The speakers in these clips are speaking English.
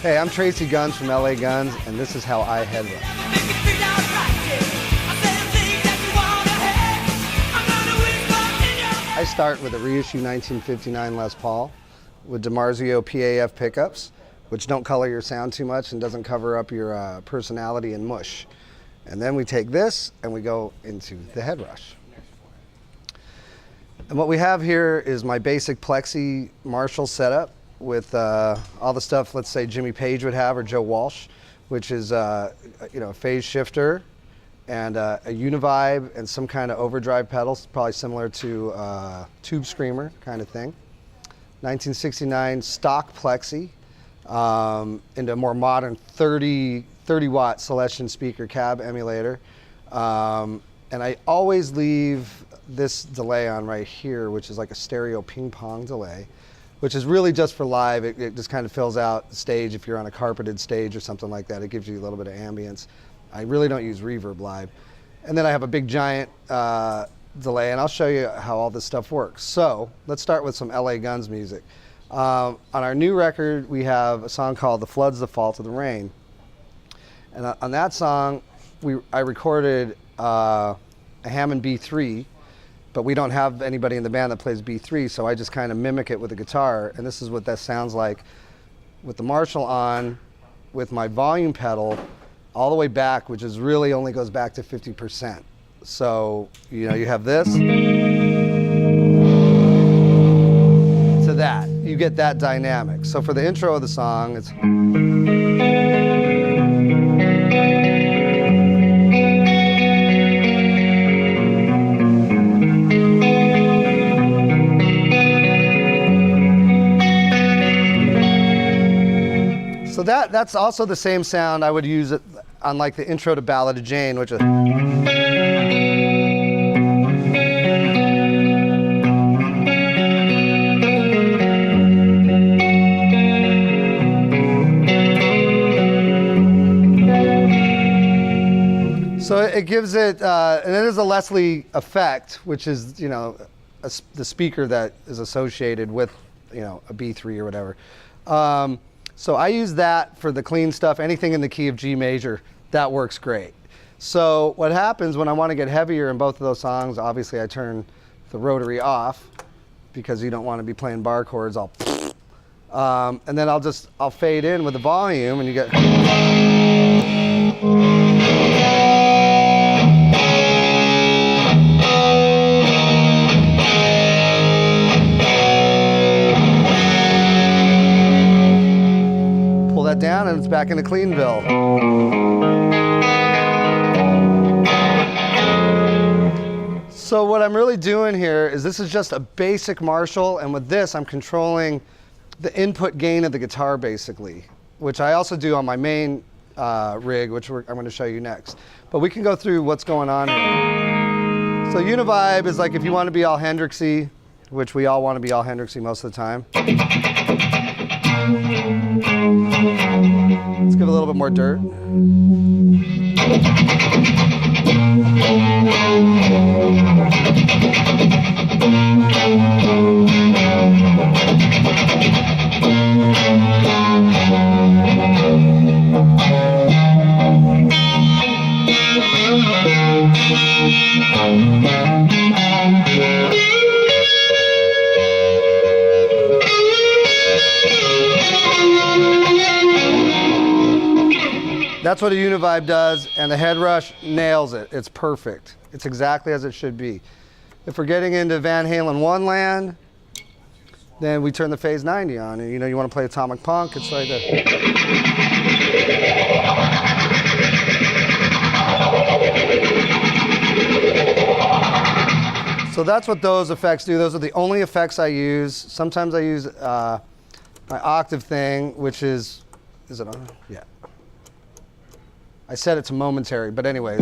Hey, I'm Tracii Guns from L.A. Guns, and this is how I HeadRush. I start with a reissue 1959 Les Paul with DiMarzio PAF pickups, which don't color your sound too much and doesn't cover up your personality and mush. And then we take this and we go into the HeadRush. And what we have here is my basic Plexi Marshall setup with all the stuff, let's say Jimmy Page would have, or Joe Walsh, which is a phase shifter and a univibe and some kind of overdrive pedals, probably similar to Tube Screamer kind of thing. 1969 stock Plexi into a more modern 30 watt Celestion speaker cab emulator. And I always leave this delay on right here, which is like a stereo ping pong delay, which is really just for live. It just kind of fills out the stage if you're on a carpeted stage or something like that. It gives you a little bit of ambience. I really don't use reverb live. And then I have a big giant delay, and I'll show you how all this stuff works. So let's start with some L.A. Guns music. On our new record, we have a song called The Flood's the Fault of the Rain. And on that song, I recorded a Hammond B3, but we don't have anybody in the band that plays B3, so I just kind of mimic it with a guitar, and this is what that sounds like with the Marshall on, with my volume pedal all the way back, which is really only goes back to 50%. So, you have this to that. You get that dynamic. So for the intro of the song, it's... So that's also the same sound I would use it on like the intro to Ballad of Jane, which is... So it gives it, and it is a Leslie effect, which is, the speaker that is associated with, a B3 or whatever. So I use that for the clean stuff. Anything in the key of G major, that works great. So what happens when I want to get heavier in both of those songs, obviously I turn the rotary off because you don't want to be playing bar chords all and then I'll fade in with the volume, and you get... that down, and it's back into Cleanville. So what I'm really doing here is this is just a basic Marshall, and with this I'm controlling the input gain of the guitar basically, which I also do on my main rig, which I'm going to show you next. But we can go through what's going on here. So univibe is like if you want to be all Hendrixy, which we all want to be all Hendrixy most of the time. Let's give a little bit more dirt. That's what a univibe does, and the HeadRush nails it. It's perfect. It's exactly as it should be. If we're getting into Van Halen 1 land, then we turn the phase 90 on, and you want to play atomic punk, it's right there. So that's what those effects do. Those are the only effects I use. Sometimes I use my octave thing, which is it on? Yeah. I set it to momentary, but anyways.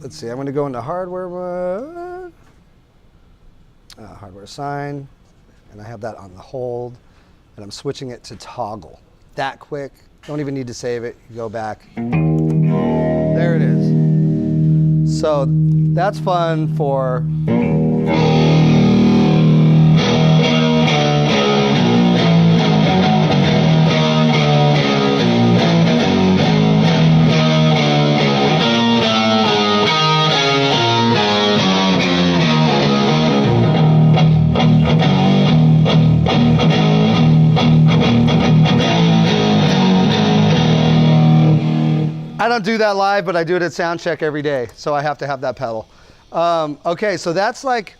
Let's see, I'm going to go into hardware mode. Hardware assign, and I have that on the hold, and I'm switching it to toggle. That quick, don't even need to save it, you go back. There it is. So that's fun for I don't do that live, but I do it at sound check every day, so I have to have that pedal. Okay, so that's like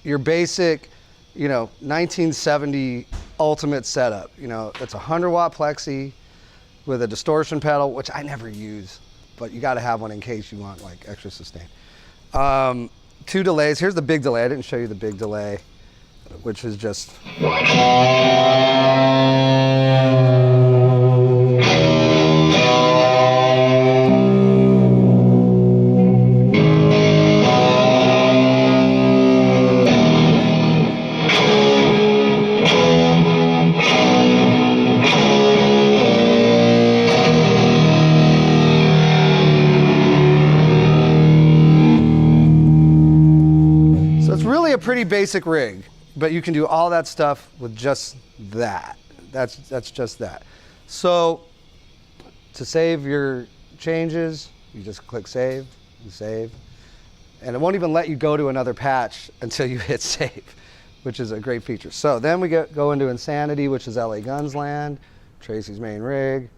your basic, 1970 ultimate setup. It's a 100-watt Plexi with a distortion pedal, which I never use, but you got to have one in case you want like extra sustain. 2 delays. Here's the big delay. I didn't show you the big delay, which is just. A pretty basic rig, but you can do all that stuff with just that. That's just that. So to save your changes, you just click save and save, and it won't even let you go to another patch until you hit save, which is a great feature. So then we go into Insanity, which is L.A. Guns land, Tracii's main rig.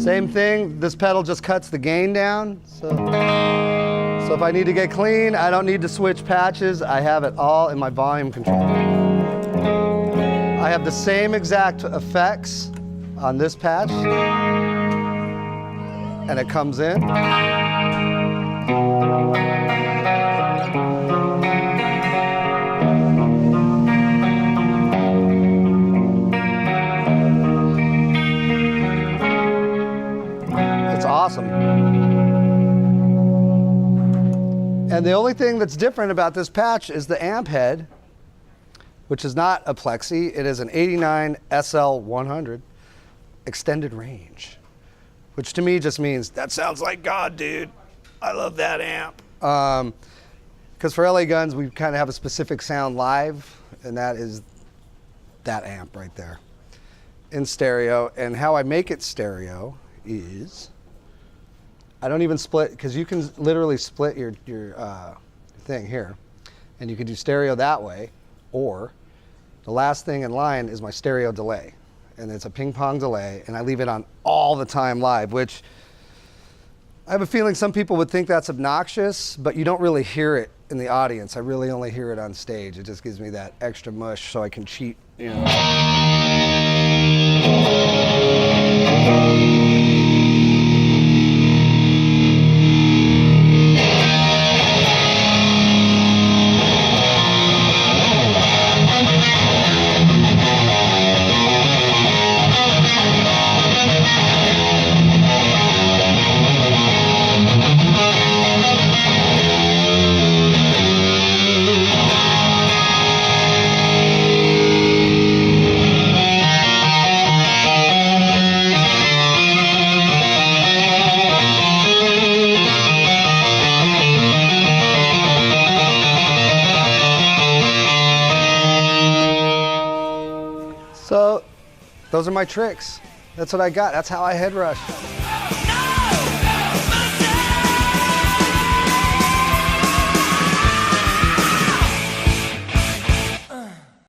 Same thing, this pedal just cuts the gain down. So if I need to get clean, I don't need to switch patches. I have it all in my volume control. I have the same exact effects on this patch, and it comes in. Awesome. And the only thing that's different about this patch is the amp head, which is not a Plexi. It is an 89 SL100 extended range, which to me just means that sounds like God, dude. I love that amp. Because for L.A. Guns, we kind of have a specific sound live, and that is that amp right there in stereo. And how I make it stereo is I don't even split, because you can literally split your thing here, and you can do stereo that way, or the last thing in line is my stereo delay, and it's a ping pong delay, and I leave it on all the time live, which I have a feeling some people would think that's obnoxious, but you don't really hear it in the audience. I really only hear it on stage. It just gives me that extra mush so I can cheat, So those are my tricks. That's what I got. That's how I head rush.